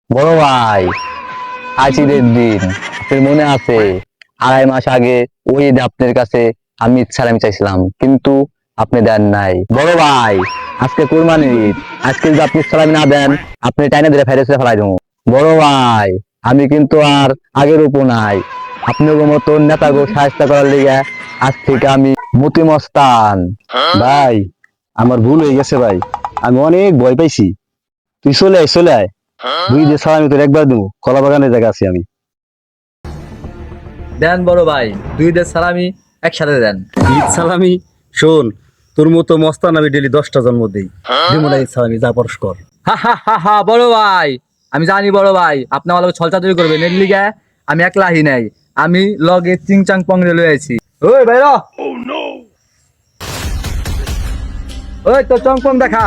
বড় ভাই, আজ ঈদের দিন আপনার মনে আছে 2.5 মাস আগে ওই ঈদে আপনার কাছে আমি সালামি চাইছিলাম, কিন্তু আপনি দেন নাই। বড় ভাই, আজকে কুরবানির ঈদ, আজকে যদি আপনি সালামি না দেন আপনি টাইনে ধরে ফেরেছে ফেলাই দেবো। বড় ভাই, আমি কিন্তু আর আগের উপর নাই। আপনার মতন নেতাগো সাহায্য করার লিগে আজ থেকে আমি মতি মস্তান। ভাই, আমার ভুল হয়ে গেছে ভাই। আমি অনেক ভয় পাইছি। তুই চলে আয়, চলে আয়। দুই যে সালামি তোর একবার দেবো, কলা বাগানের জায়গা আছি আমি। দেন বড় ভাই, 2 ঈদের সালামি একসাথে দেন। ঈদ সালামি? শোন, তোর মতো মস্তান আমি ডেলি 10টা জন্ম দেই। দেবো না ঈদ সালামি, যা পরস্কর। হা হা হা হা, বড় ভাই, আমি জানি বড় ভাই আপনি আমার লগে ছলচাতুরি করবেন, এর লিগে আমি একলাহি নাই, আমি লগে চিংচাং পং রে লই আইছি। ওই ভাই র, ওই তো চং পং দেখা।